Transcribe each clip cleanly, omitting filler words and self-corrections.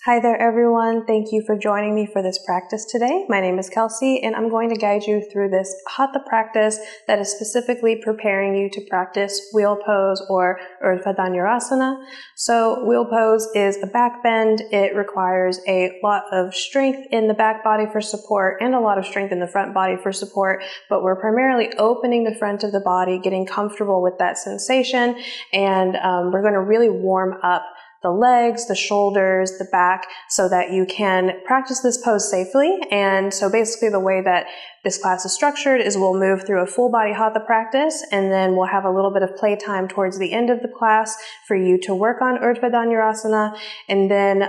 Hi there everyone, thank you for joining me for this practice today. My name is Kelsey and I'm going to guide you through this Hatha practice that is specifically preparing you to practice wheel pose or Urdhva Dhanurasana. So wheel pose is a back bend. It requires a lot of strength in the back body for support and a lot of strength in the front body for support, but we're primarily opening the front of the body, getting comfortable with that sensation, and we're going to really warm up the legs, the shoulders, the back, so that you can practice this pose safely. And so basically the way that this class is structured is we'll move through a full body Hatha practice, and then we'll have a little bit of playtime towards the end of the class for you to work on Urdhva Dhanurasana. And then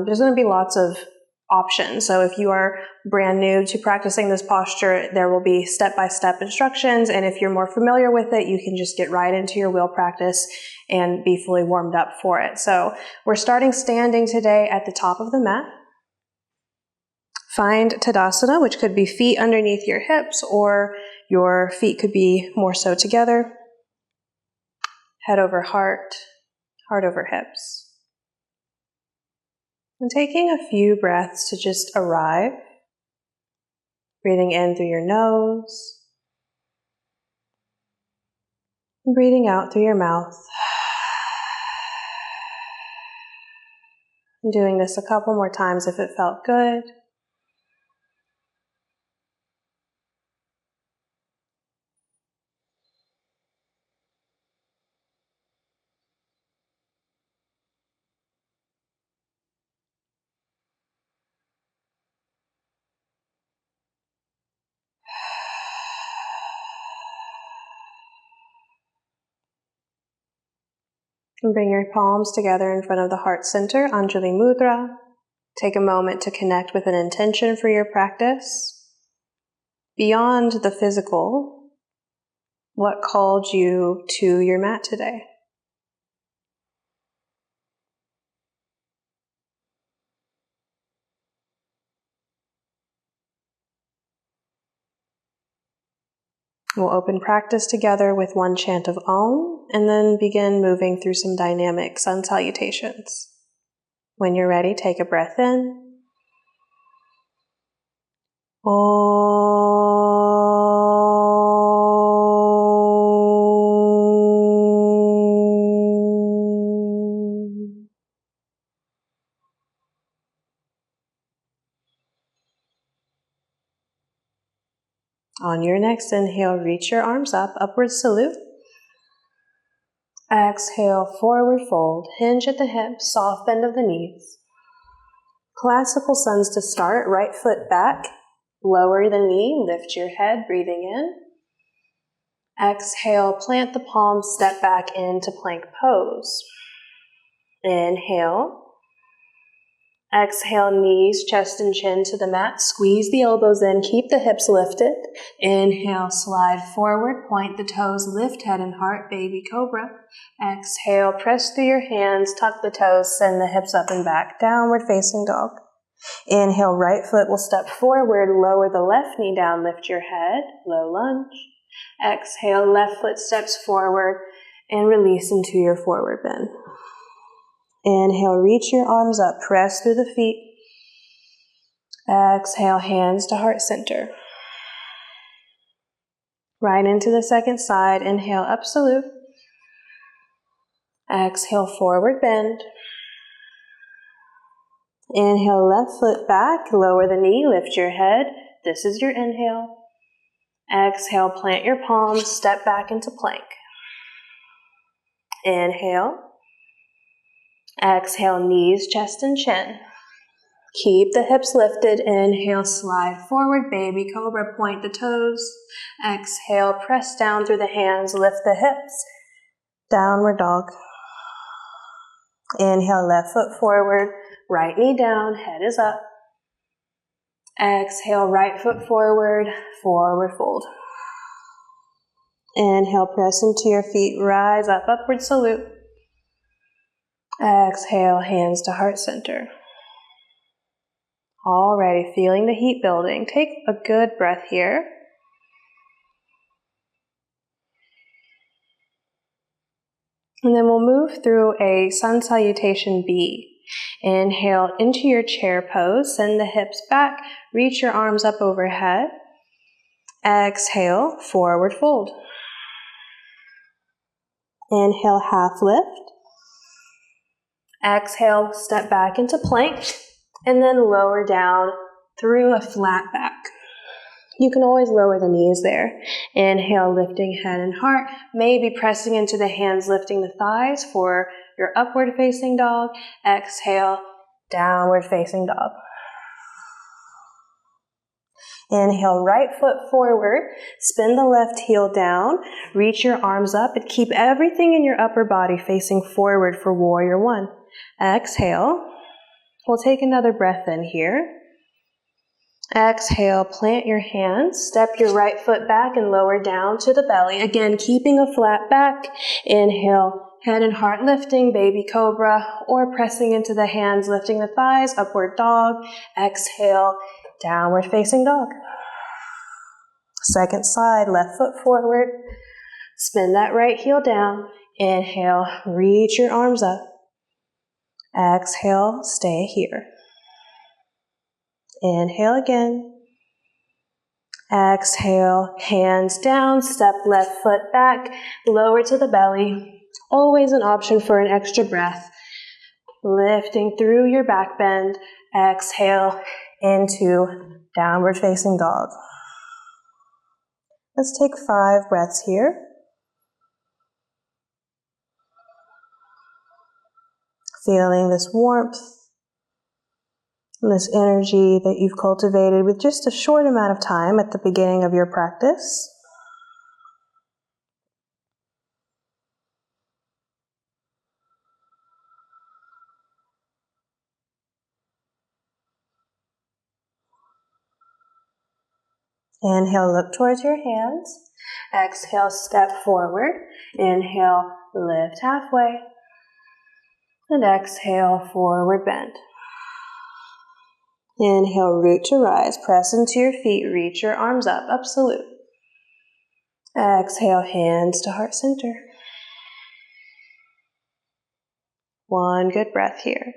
there's going to be lots of options. So if you are brand new to practicing this posture, there will be step-by-step instructions. And if you're more familiar with it, you can just get right into your wheel practice and be fully warmed up for it. So we're starting standing today at the top of the mat. Find Tadasana, which could be feet underneath your hips, or your feet could be more so together. Head over heart, heart over hips. And taking a few breaths to just arrive. Breathing in through your nose. And breathing out through your mouth. And doing this a couple more times if it felt good. And bring your palms together in front of the heart center, Anjali Mudra. Take a moment to connect with an intention for your practice. Beyond the physical, what called you to your mat today? We'll open practice together with one chant of Om, and then begin moving through some dynamic sun salutations. When you're ready, take a breath in. Om. On your next inhale, reach your arms up, upward salute. Exhale, forward fold, hinge at the hips, soft bend of the knees. Classical suns to start, right foot back, lower the knee, lift your head, breathing in. Exhale, plant the palms, step back into plank pose. Inhale. Exhale, knees, chest and chin to the mat. Squeeze the elbows in, keep the hips lifted. Inhale, slide forward, point the toes, lift head and heart, baby cobra. Exhale, press through your hands, tuck the toes, send the hips up and back, downward facing dog. Inhale, right foot will step forward, lower the left knee down, lift your head, low lunge. Exhale, left foot steps forward and release into your forward bend. Inhale, reach your arms up, press through the feet. Exhale, hands to heart center. Right into the second side. Inhale, up salute. Exhale, forward bend. Inhale, left foot back, lower the knee, lift your head. This is your inhale. Exhale, plant your palms, step back into plank. Inhale. Exhale, knees, chest, and chin. Keep the hips lifted. Inhale, slide forward, baby cobra, point the toes. Exhale, press down through the hands, lift the hips. Downward dog. Inhale, left foot forward, right knee down, head is up. Exhale, right foot forward, forward fold. Inhale, press into your feet, rise up, upward salute. Exhale, hands to heart center. Alrighty, feeling the heat building. Take a good breath here. And then we'll move through a sun salutation B. Inhale into your chair pose, send the hips back, reach your arms up overhead. Exhale, forward fold. Inhale, half lift. Exhale, step back into plank, and then lower down through a flat back. You can always lower the knees there. Inhale, lifting head and heart, maybe pressing into the hands, lifting the thighs for your upward facing dog. Exhale, downward facing dog. Inhale, right foot forward, spin the left heel down, reach your arms up, and keep everything in your upper body facing forward for warrior one. Exhale, we'll take another breath in here. Exhale, plant your hands, step your right foot back and lower down to the belly. Again, keeping a flat back. Inhale, head and heart lifting, baby cobra, or pressing into the hands, lifting the thighs, upward dog. Exhale, downward facing dog. Second side, left foot forward. Spin that right heel down. Inhale, reach your arms up. Exhale, stay here. Inhale again. Exhale, hands down, step left foot back, lower to the belly. Always an option for an extra breath. Lifting through your back bend. Exhale into downward facing dog. Let's take 5 breaths here. Feeling this warmth, this energy that you've cultivated with just a short amount of time at the beginning of your practice. Inhale, look towards your hands. Exhale, step forward. Inhale, lift halfway. And exhale, forward bend. Inhale, root to rise. Press into your feet. Reach your arms up. Up salute. Exhale, hands to heart center. One good breath here.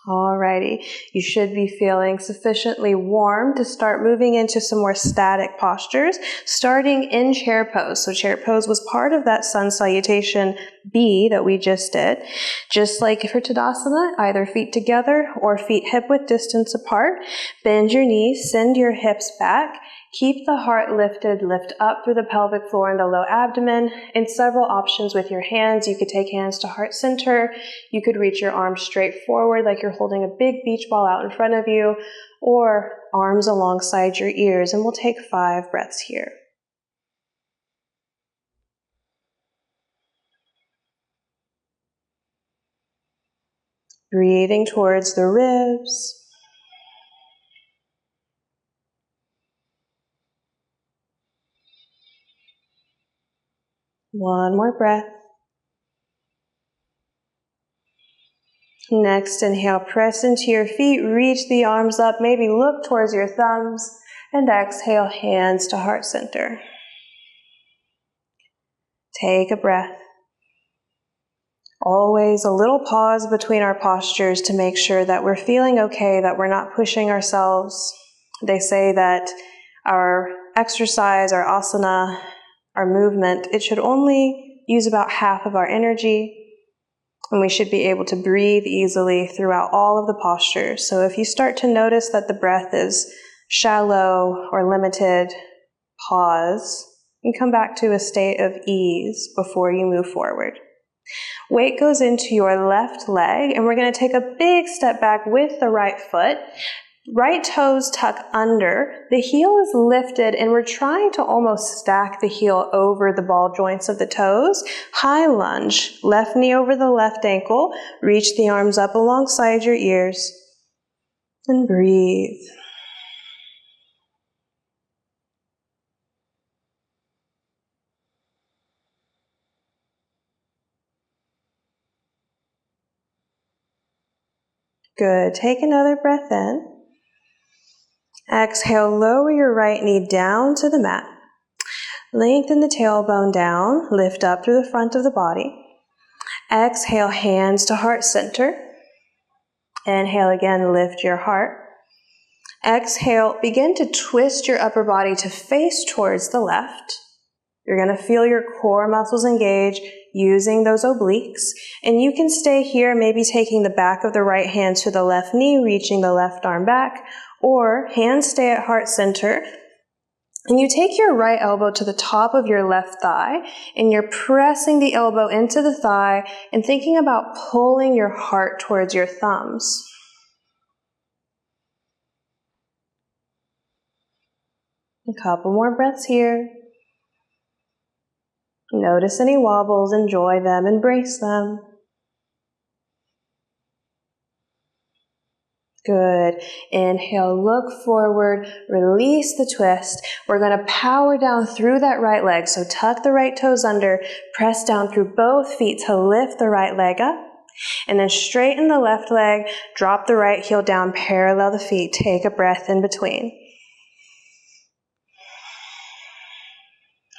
Alrighty, you should be feeling sufficiently warm to start moving into some more static postures, starting in chair pose. So chair pose was part of that sun salutation B that we just did. Just like for Tadasana, either feet together or feet hip width distance apart. Bend your knees, send your hips back. Keep the heart lifted, lift up through the pelvic floor and the low abdomen. And several options with your hands. You could take hands to heart center. You could reach your arms straight forward like you're holding a big beach ball out in front of you, or arms alongside your ears. And we'll take 5 breaths here. Breathing towards the ribs. One more breath. Next, inhale, press into your feet, reach the arms up, maybe look towards your thumbs, and exhale, hands to heart center. Take a breath. Always a little pause between our postures to make sure that we're feeling okay, that we're not pushing ourselves. They say that our exercise, our asana, our movement, it should only use about half of our energy, and we should be able to breathe easily throughout all of the postures. So if you start to notice that the breath is shallow or limited, pause and come back to a state of ease before you move forward. Weight goes into your left leg, and we're going to take a big step back with the right foot. Right toes tuck under, the heel is lifted, and we're trying to almost stack the heel over the ball joints of the toes. High lunge, left knee over the left ankle, reach the arms up alongside your ears, and breathe. Good, take another breath in. Exhale, lower your right knee down to the mat. Lengthen the tailbone down, lift up through the front of the body. Exhale, hands to heart center. Inhale again, lift your heart. Exhale, begin to twist your upper body to face towards the left. You're going to feel your core muscles engage using those obliques. And you can stay here, maybe taking the back of the right hand to the left knee, reaching the left arm back, or hands stay at heart center. And you take your right elbow to the top of your left thigh, and you're pressing the elbow into the thigh and thinking about pulling your heart towards your thumbs. A couple more breaths here. Notice any wobbles, enjoy them, embrace them. Good. Inhale, look forward, release the twist. We're going to power down through that right leg. So tuck the right toes under, press down through both feet to lift the right leg up. And then straighten the left leg, drop the right heel down, parallel the feet. Take a breath in between.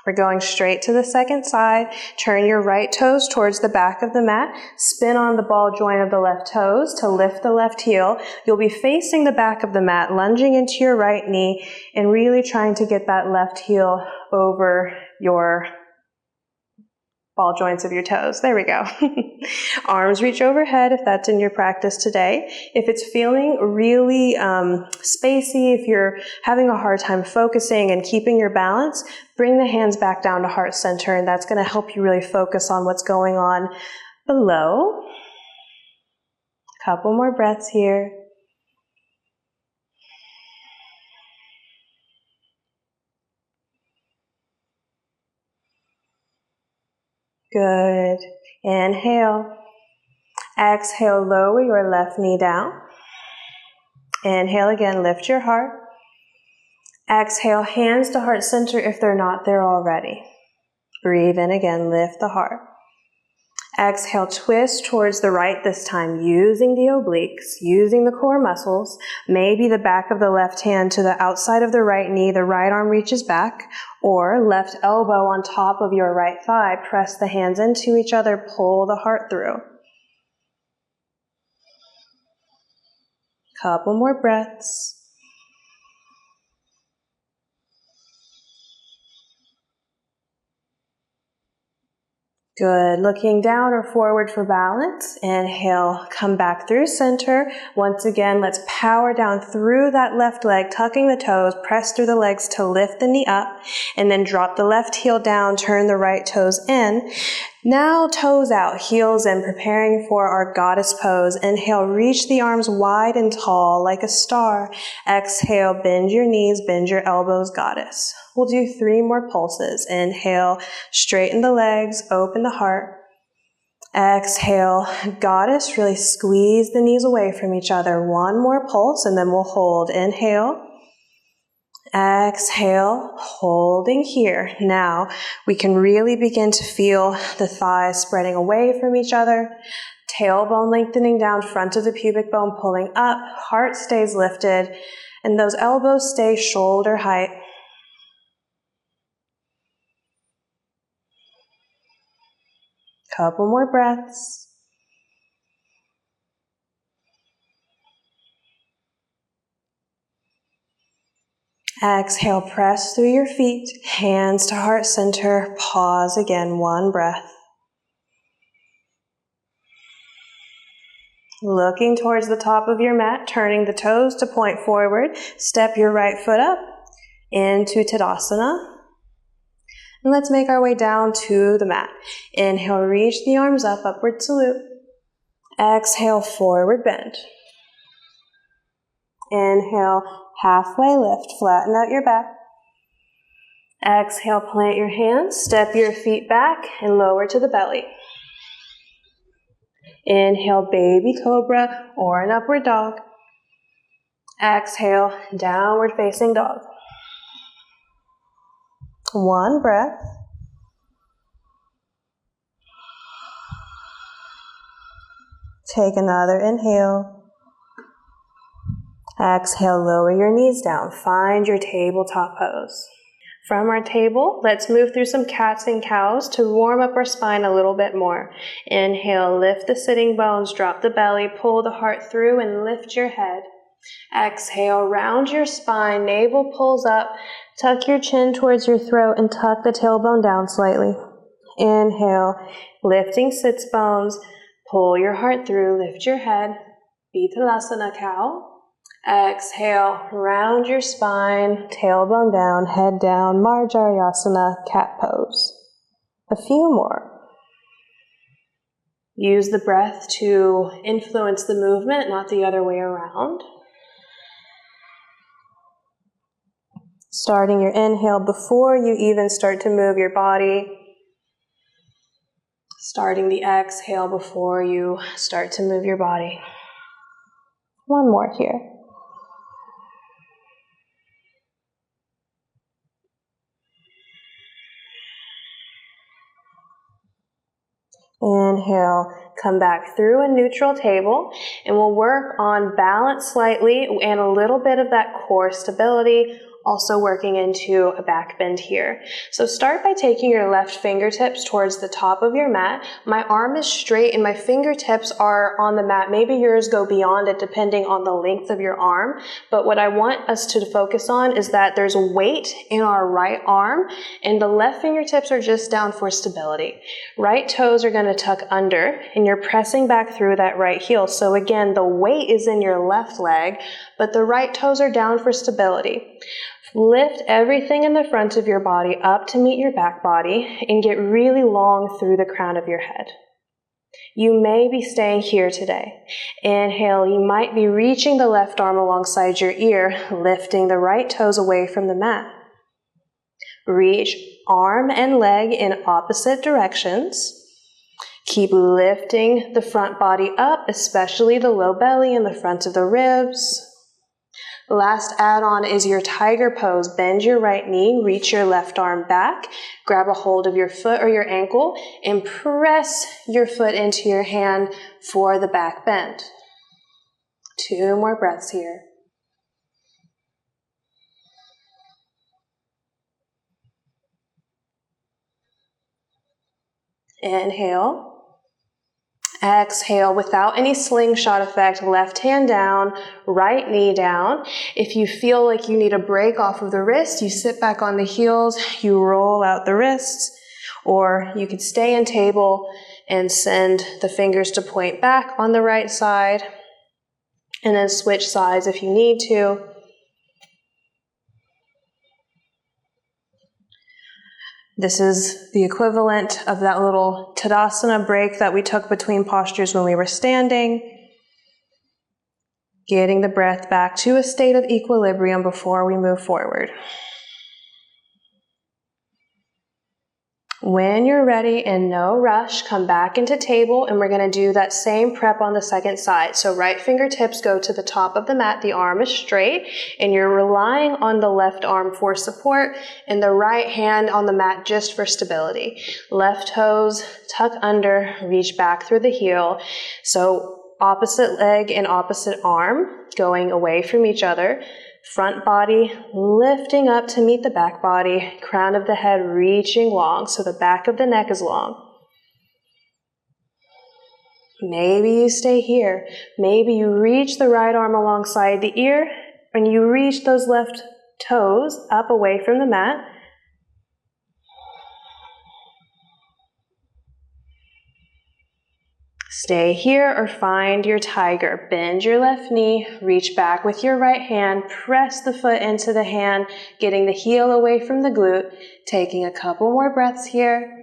We're going straight to the second side. Turn your right toes towards the back of the mat. Spin on the ball joint of the left toes to lift the left heel. You'll be facing the back of the mat, lunging into your right knee, and really trying to get that left heel over your ball joints of your toes. There we go. Arms reach overhead if that's in your practice today. If it's feeling really spacey, if you're having a hard time focusing and keeping your balance, bring the hands back down to heart center, and that's going to help you really focus on what's going on below. Couple more breaths here. Good. Inhale. Exhale, lower your left knee down. Inhale again, lift your heart. Exhale, hands to heart center if they're not there already. Breathe in again, lift the heart. Exhale, twist towards the right this time, using the obliques, using the core muscles. Maybe the back of the left hand to the outside of the right knee, the right arm reaches back, or left elbow on top of your right thigh. Press the hands into each other, pull the heart through. Couple more breaths. Good. Looking down or forward for balance. Inhale, come back through center. Once again, let's power down through that left leg, tucking the toes, press through the legs to lift the knee up, and then drop the left heel down, turn the right toes in. Now toes out, heels in, preparing for our goddess pose. Inhale, reach the arms wide and tall like a star. Exhale, bend your knees, bend your elbows, goddess. We'll do 3 more pulses. Inhale, straighten the legs, open the heart. Exhale, goddess, really squeeze the knees away from each other. 1 more pulse and then we'll hold. Inhale. Exhale, holding here. Now we can really begin to feel the thighs spreading away from each other. Tailbone lengthening down, front of the pubic bone pulling up, heart stays lifted, and those elbows stay shoulder height. Couple more breaths. Exhale, press through your feet, hands to heart center, pause again, 1 breath. Looking towards the top of your mat, turning the toes to point forward, step your right foot up into Tadasana. And let's make our way down to the mat. Inhale, reach the arms up, upward salute. Exhale, forward bend. Inhale, halfway lift, flatten out your back. Exhale, plant your hands, step your feet back and lower to the belly. Inhale, baby cobra or an upward dog. Exhale, downward facing dog. 1 breath. Take another inhale. Exhale, lower your knees down. Find your tabletop pose. From our table, let's move through some cats and cows to warm up our spine a little bit more. Inhale, lift the sitting bones, drop the belly, pull the heart through and lift your head. Exhale, round your spine, navel pulls up, tuck your chin towards your throat and tuck the tailbone down slightly. Inhale, lifting sits bones, pull your heart through, lift your head, Uttanasana cow. Exhale, round your spine, tailbone down, head down, Marjarasana, cat pose. A few more. Use the breath to influence the movement, not the other way around. Starting your inhale before you even start to move your body. Starting the exhale before you start to move your body. One more here. Inhale, come back through a neutral table, and we'll work on balance slightly and a little bit of that core stability, also working into a back bend here. So start by taking your left fingertips towards the top of your mat. My arm is straight and my fingertips are on the mat. Maybe yours go beyond it depending on the length of your arm. But what I want us to focus on is that there's weight in our right arm and the left fingertips are just down for stability. Right toes are going to tuck under and you're pressing back through that right heel. So again, the weight is in your left leg, but the right toes are down for stability. Lift everything in the front of your body up to meet your back body and get really long through the crown of your head. You may be staying here today. Inhale, you might be reaching the left arm alongside your ear, lifting the right toes away from the mat. Reach arm and leg in opposite directions. Keep lifting the front body up, especially the low belly and the front of the ribs. Last add-on is your tiger pose. Bend your right knee, reach your left arm back, grab a hold of your foot or your ankle, and press your foot into your hand for the back bend. 2 more breaths here. Inhale. Exhale without any slingshot effect, left hand down, right knee down. If you feel like you need a break off of the wrist, you sit back on the heels, you roll out the wrists, or you could stay in table and send the fingers to point back on the right side, and then switch sides if you need to. This is the equivalent of that little Tadasana break that we took between postures when we were standing. Getting the breath back to a state of equilibrium before we move forward. When you're ready and no rush, come back into table and we're going to do that same prep on the second side. So right fingertips go to the top of the mat, the arm is straight, and you're relying on the left arm for support and the right hand on the mat just for stability. Left toes tuck under, reach back through the heel. So opposite leg and opposite arm going away from each other. Front body lifting up to meet the back body, crown of the head reaching long, so the back of the neck is long. Maybe you stay here. Maybe you reach the right arm alongside the ear, and you reach those left toes up away from the mat. Stay here or find your tiger. Bend your left knee, reach back with your right hand, press the foot into the hand, getting the heel away from the glute, taking a couple more breaths here.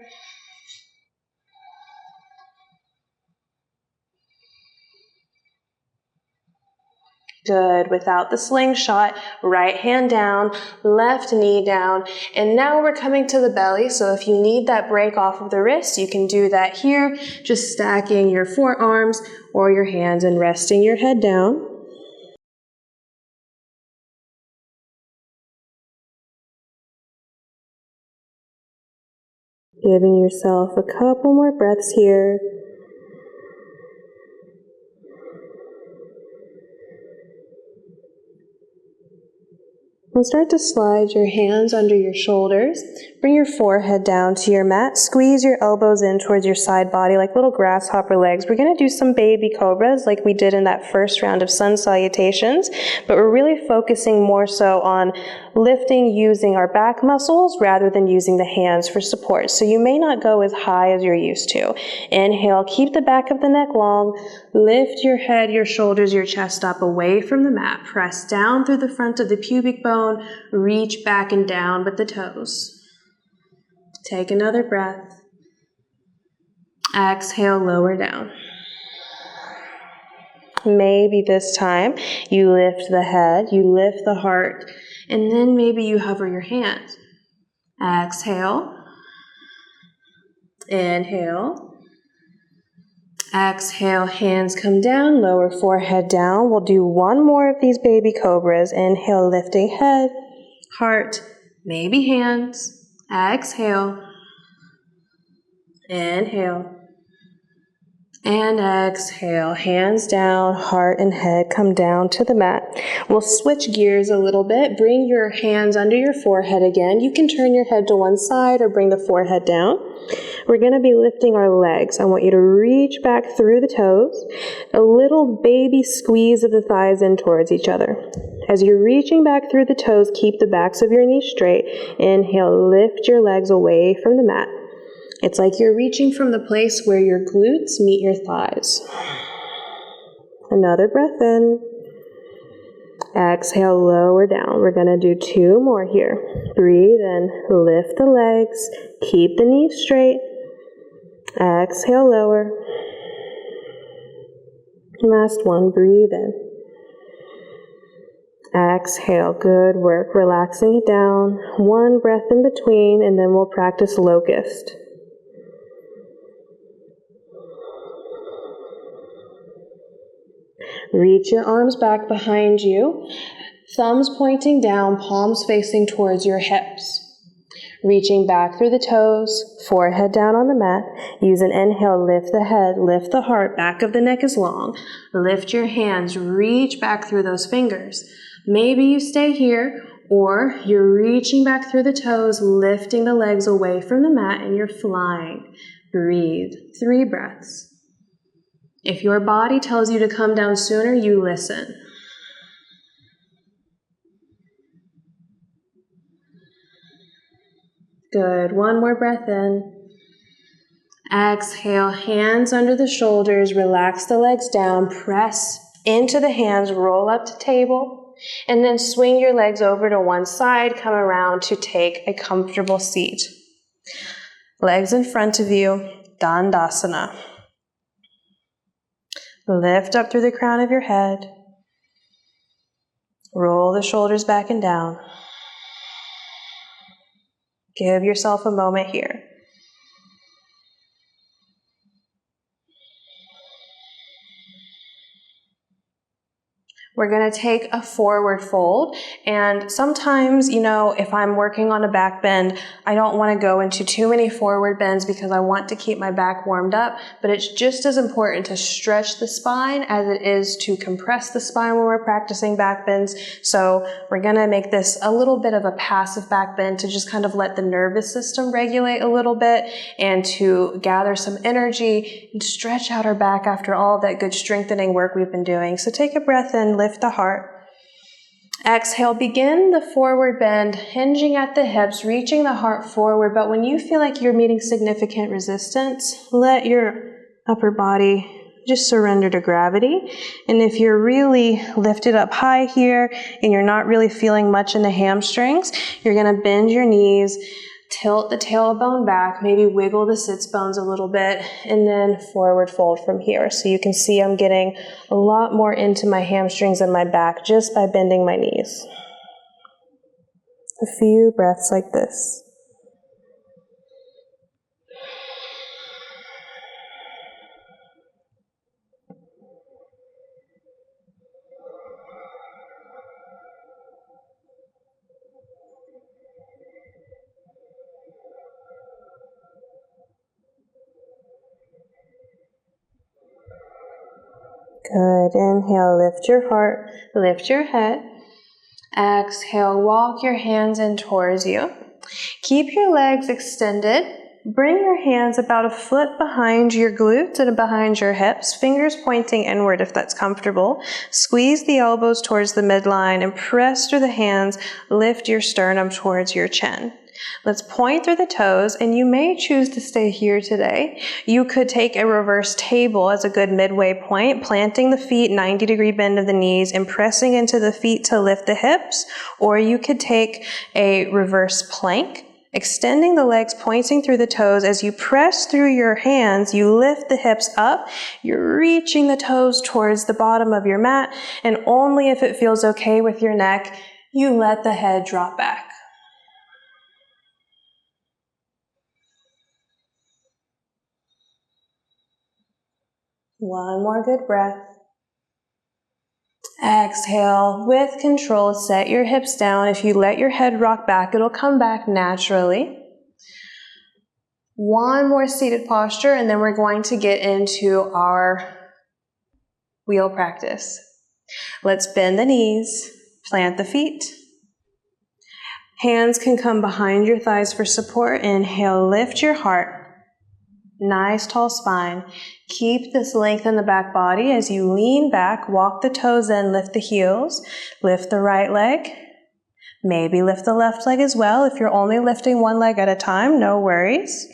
Good. Without the slingshot, right hand down, left knee down, and now we're coming to the belly, so if you need that break off of the wrist, you can do that here, just stacking your forearms or your hands and resting your head down. Giving yourself a couple more breaths here. And start to slide your hands under your shoulders. Bring your forehead down to your mat. Squeeze your elbows in towards your side body like little grasshopper legs. We're going to do some baby cobras like we did in that first round of sun salutations, but we're really focusing more so on lifting using our back muscles rather than using the hands for support. So you may not go as high as you're used to. Inhale, keep the back of the neck long. Lift your head, your shoulders, your chest up away from the mat. Press down through the front of the pubic bone. Reach back and down with the toes. Take another breath. Exhale, lower down. Maybe this time you lift the head, you lift the heart, and then maybe you hover your hands. Exhale. Inhale. Exhale, hands come down, lower forehead down. We'll do one more of these baby cobras. Inhale, lifting head, heart, maybe hands. Exhale. Inhale. And exhale, hands down, heart and head come down to the mat. We'll switch gears a little bit. Bring your hands under your forehead again. You can turn your head to one side or bring the forehead down. We're going to be lifting our legs. I want you to reach back through the toes. A little baby squeeze of the thighs in towards each other. As you're reaching back through the toes, keep the backs of your knees straight. Inhale, lift your legs away from the mat. It's like you're reaching from the place where your glutes meet your thighs. Another breath in. Exhale, lower down. We're going to do two more here. Breathe in, lift the legs, keep the knees straight. Exhale, lower. Last one, breathe in. Exhale, good work. Relaxing it down. One breath in between, and then we'll practice locust. Reach your arms back behind you, thumbs pointing down, palms facing towards your hips. Reaching back through the toes, forehead down on the mat. Use an inhale, lift the head, lift the heart, back of the neck is long. Lift your hands, reach back through those fingers. Maybe you stay here, or you're reaching back through the toes, lifting the legs away from the mat, and you're flying. Breathe, 3 breaths. If your body tells you to come down sooner, you listen. Good. One more breath in. Exhale, hands under the shoulders, relax the legs down, press into the hands, roll up to table, and then swing your legs over to one side, come around to take a comfortable seat. Legs in front of you, Dandasana. Lift up through the crown of your head. Roll the shoulders back and down. Give yourself a moment here. We're going to take a forward fold, and sometimes, if I'm working on a back bend, I don't want to go into too many forward bends because I want to keep my back warmed up, but it's just as important to stretch the spine as it is to compress the spine when we're practicing back bends. So we're going to make this a little bit of a passive back bend to just kind of let the nervous system regulate a little bit and to gather some energy and stretch out our back after all that good strengthening work we've been doing. So take a breath in, lift the heart. Exhale, begin the forward bend, hinging at the hips, reaching the heart forward. But when you feel like you're meeting significant resistance, let your upper body just surrender to gravity. And if you're really lifted up high here and you're not really feeling much in the hamstrings, you're going to bend your knees, tilt the tailbone back, maybe wiggle the sits bones a little bit, and then forward fold from here. So you can see I'm getting a lot more into my hamstrings and my back just by bending my knees. A few breaths like this. Good. Inhale, lift your heart, lift your head. Exhale, walk your hands in towards you. Keep your legs extended. Bring your hands about a foot behind your glutes and behind your hips, fingers pointing inward if that's comfortable. Squeeze the elbows towards the midline and press through the hands. Lift your sternum towards your chin. Let's point through the toes, and you may choose to stay here today. You could take a reverse table as a good midway point, planting the feet, 90-degree bend of the knees, and pressing into the feet to lift the hips, or you could take a reverse plank, extending the legs, pointing through the toes. As you press through your hands, you lift the hips up. You're reaching the toes towards the bottom of your mat, and only if it feels okay with your neck, you let the head drop back. One more good breath. Exhale, with control, set your hips down. If you let your head rock back, it'll come back naturally. One more seated posture, and then we're going to get into our wheel practice. Let's bend the knees, plant the feet. Hands can come behind your thighs for support. Inhale, lift your heart. Nice tall spine. Keep this length in the back body as you lean back, walk the toes in, lift the heels, lift the right leg, maybe lift the left leg as well. If you're only lifting one leg at a time, no worries.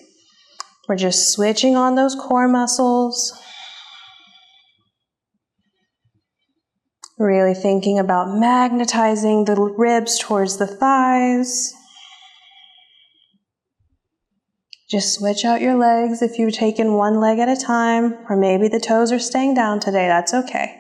We're just switching on those core muscles. Really thinking about magnetizing the ribs towards the thighs. Just switch out your legs if you've taken one leg at a time, or maybe the toes are staying down today, that's okay.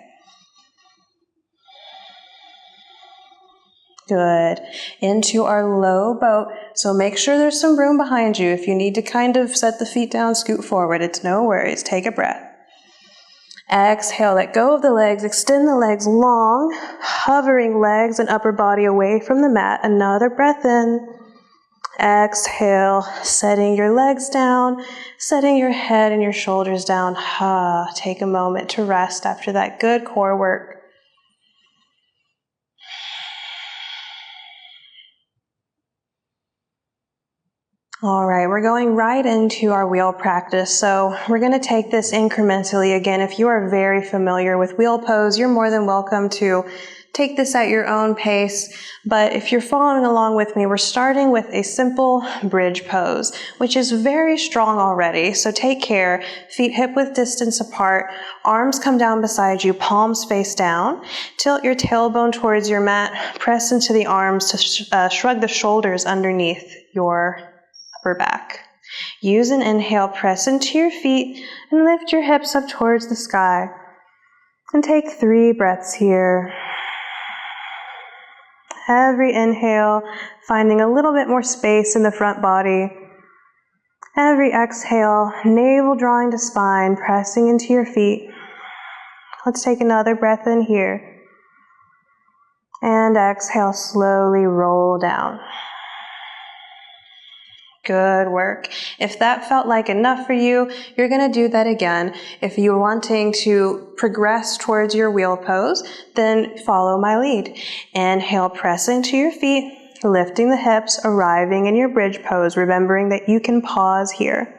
Good. Into our low boat. So make sure there's some room behind you. If you need to kind of set the feet down, scoot forward. It's no worries. Take a breath. Exhale, let go of the legs. Extend the legs long, hovering legs and upper body away from the mat. Another breath in. Exhale, setting your legs down, setting your head and your shoulders down. Take a moment to rest after that good core work. All right, we're going right into our wheel practice. So we're going to take this incrementally. Again, if you are very familiar with wheel pose, you're more than welcome to take this at your own pace. But if you're following along with me, we're starting with a simple bridge pose, which is very strong already. So take care. Feet hip-width distance apart. Arms come down beside you, palms face down. Tilt your tailbone towards your mat. Press into the arms to shrug the shoulders underneath your upper back. Use an inhale, press into your feet, and lift your hips up towards the sky. And take 3 breaths here. Every inhale, finding a little bit more space in the front body. Every exhale, navel drawing to spine, pressing into your feet. Let's take another breath in here. And exhale, slowly roll down. Good work. If that felt like enough for you, you're going to do that again. If you're wanting to progress towards your wheel pose, then follow my lead. Inhale, press into your feet, lifting the hips, arriving in your bridge pose, remembering that you can pause here.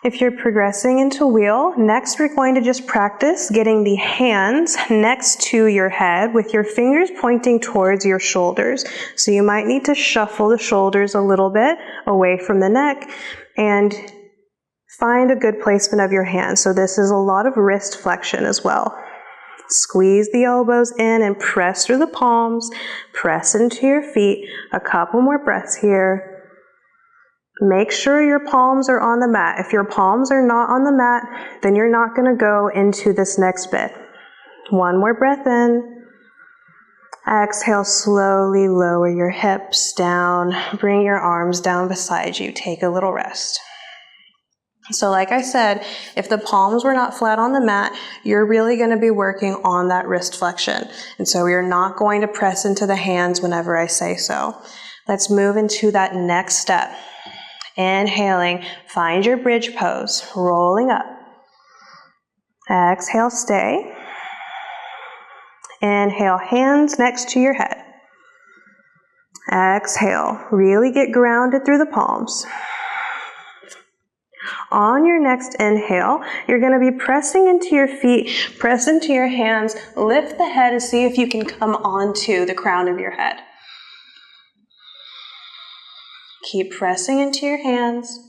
If you're progressing into wheel, next we're going to just practice getting the hands next to your head with your fingers pointing towards your shoulders. So you might need to shuffle the shoulders a little bit away from the neck and find a good placement of your hands. So this is a lot of wrist flexion as well. Squeeze the elbows in and press through the palms. Press into your feet. A couple more breaths here. Make sure your palms are on the mat. If your palms are not on the mat, then you're not going to go into this next bit. One more breath in. Exhale, slowly lower your hips down. Bring your arms down beside you. Take a little rest. So like I said, if the palms were not flat on the mat, you're really going to be working on that wrist flexion. And so you're not going to press into the hands whenever I say so. Let's move into that next step. Inhaling, find your bridge pose, rolling up. Exhale, stay. Inhale, hands next to your head. Exhale, really get grounded through the palms. On your next inhale, you're going to be pressing into your feet, press into your hands, lift the head and see if you can come onto the crown of your head. Keep pressing into your hands.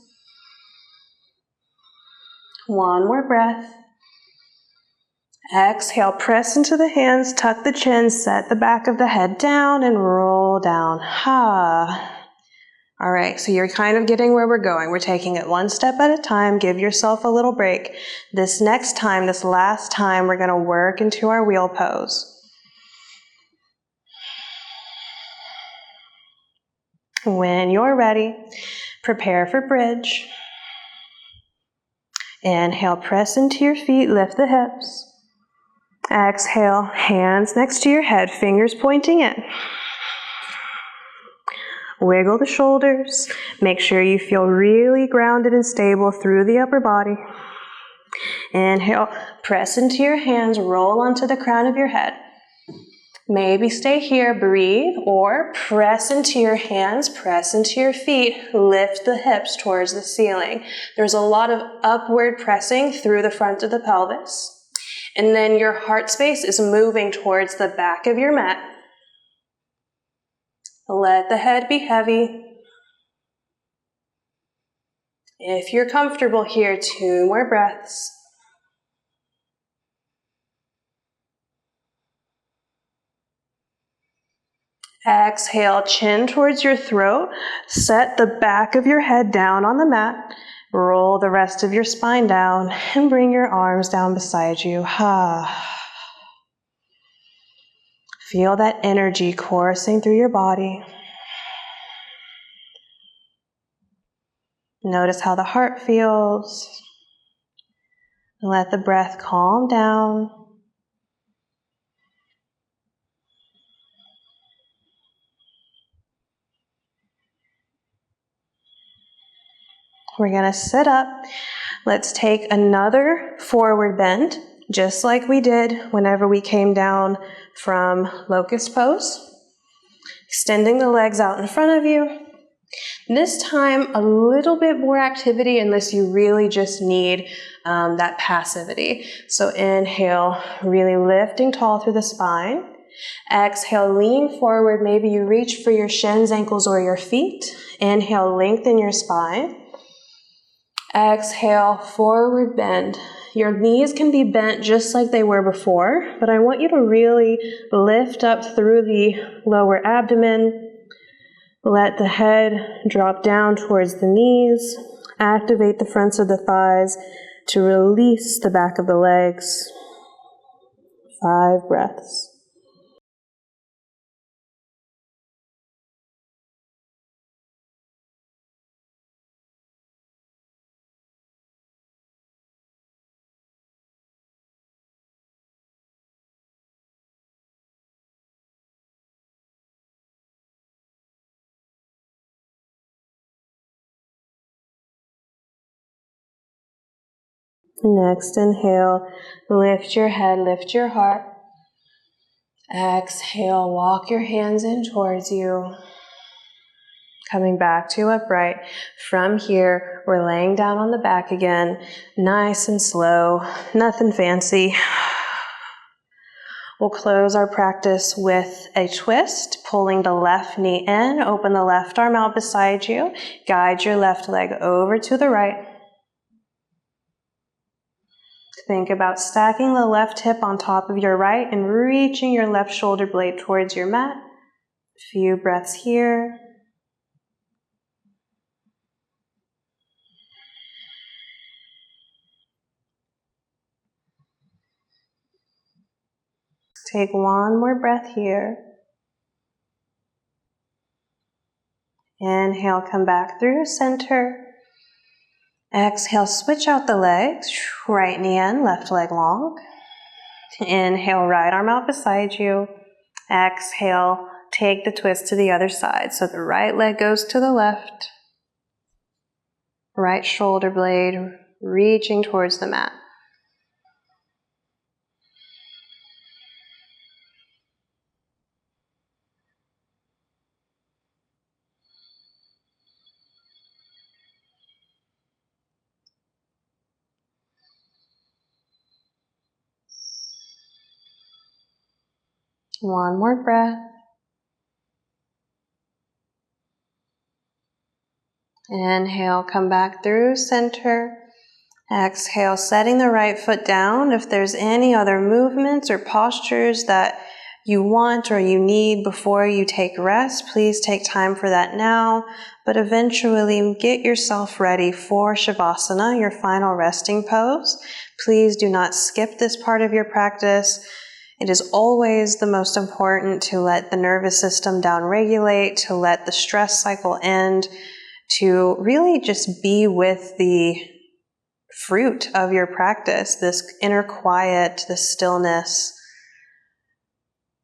One more breath. Exhale, press into the hands, tuck the chin, set the back of the head down and roll down. All right, so you're kind of getting where we're going. We're taking it one step at a time. Give yourself a little break. This next time, this last time, we're going to work into our wheel pose. When you're ready, prepare for bridge. Inhale, press into your feet, lift the hips. Exhale, hands next to your head, fingers pointing in. Wiggle the shoulders. Make sure you feel really grounded and stable through the upper body. Inhale, press into your hands, roll onto the crown of your head. Maybe stay here, breathe, or press into your hands, press into your feet, lift the hips towards the ceiling. There's a lot of upward pressing through the front of the pelvis. And then your heart space is moving towards the back of your mat. Let the head be heavy. If you're comfortable here, 2 more breaths. Exhale, chin towards your throat. Set the back of your head down on the mat. Roll the rest of your spine down and bring your arms down beside you. Feel that energy coursing through your body. Notice how the heart feels. Let the breath calm down. We're going to sit up. Let's take another forward bend, just like we did whenever we came down from locust pose. Extending the legs out in front of you. This time, a little bit more activity unless you really just need that passivity. So inhale, really lifting tall through the spine. Exhale, lean forward. Maybe you reach for your shins, ankles, or your feet. Inhale, lengthen your spine. Exhale, forward bend. Your knees can be bent just like they were before, but I want you to really lift up through the lower abdomen. Let the head drop down towards the knees. Activate the fronts of the thighs to release the back of the legs. 5 breaths. Next inhale, lift your head, lift your heart. Exhale, walk your hands in towards you. Coming back to upright. From here, we're laying down on the back again, nice and slow, nothing fancy. We'll close our practice with a twist, pulling the left knee in, open the left arm out beside you, guide your left leg over to the right. Think about stacking the left hip on top of your right and reaching your left shoulder blade towards your mat. A few breaths here. Take one more breath here. Inhale, come back through center. Exhale, switch out the legs. Right knee in, left leg long. Inhale, right arm out beside you. Exhale, take the twist to the other side. So the right leg goes to the left. Right shoulder blade reaching towards the mat. One more breath. Inhale, come back through center. Exhale, setting the right foot down. If there's any other movements or postures that you want or you need before you take rest, please take time for that now. But eventually get yourself ready for Shavasana, your final resting pose. Please do not skip this part of your practice. It is always the most important to let the nervous system downregulate, to let the stress cycle end, to really just be with the fruit of your practice, this inner quiet, this stillness.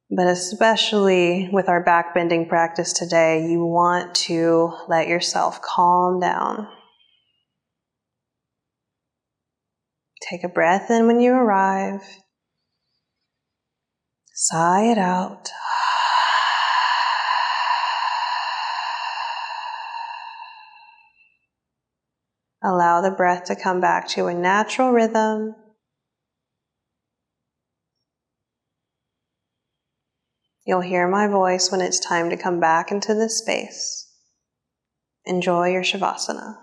But especially with our backbending practice today, you want to let yourself calm down. Take a breath in when you arrive. Sigh it out. Allow the breath to come back to a natural rhythm. You'll hear my voice when it's time to come back into this space. Enjoy your Shavasana.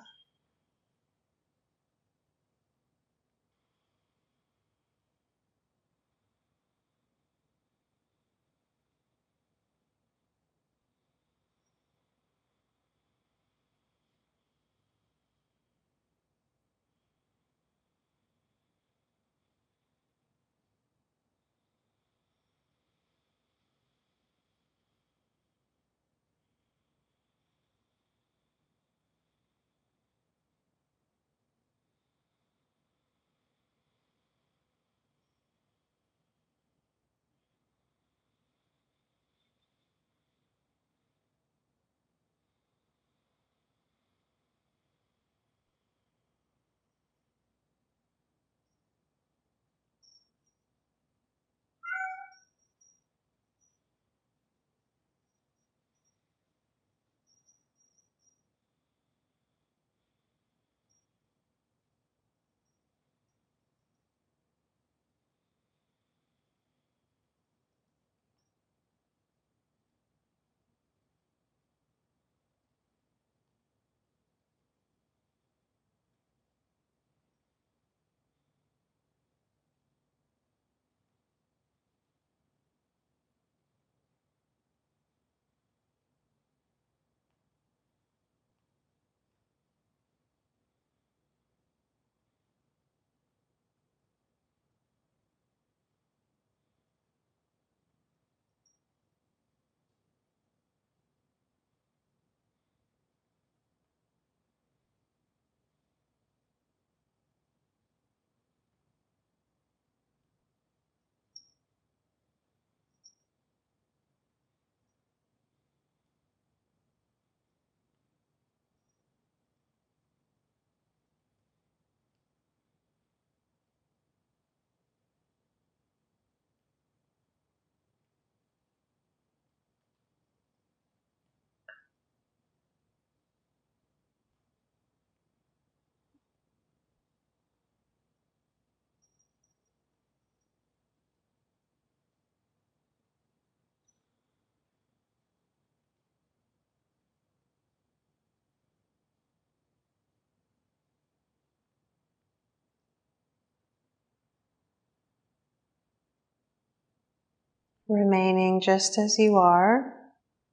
Remaining just as you are,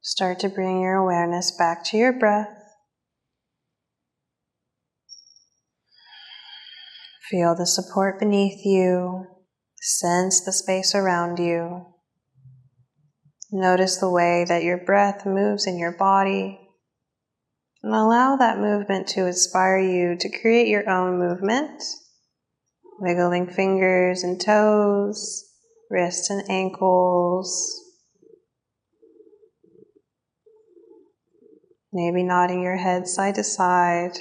start to bring your awareness back to your breath. Feel the support beneath you. Sense the space around you. Notice the way that your breath moves in your body. And allow that movement to inspire you to create your own movement. Wiggling fingers and toes, wrists and ankles. Maybe nodding your head side to side.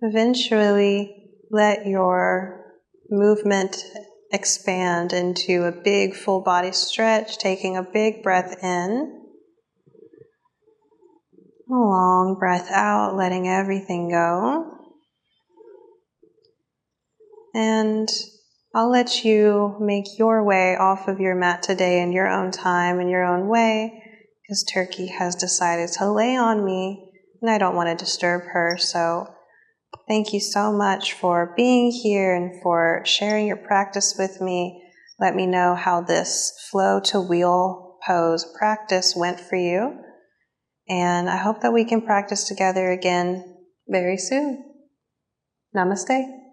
Eventually, let your movement expand into a big full body stretch, taking a big breath in. A long breath out, letting everything go. And I'll let you make your way off of your mat today in your own time, in your own way, because Turkey has decided to lay on me, and I don't want to disturb her. So thank you so much for being here and for sharing your practice with me. Let me know how this flow to wheel pose practice went for you. And I hope that we can practice together again very soon. Namaste.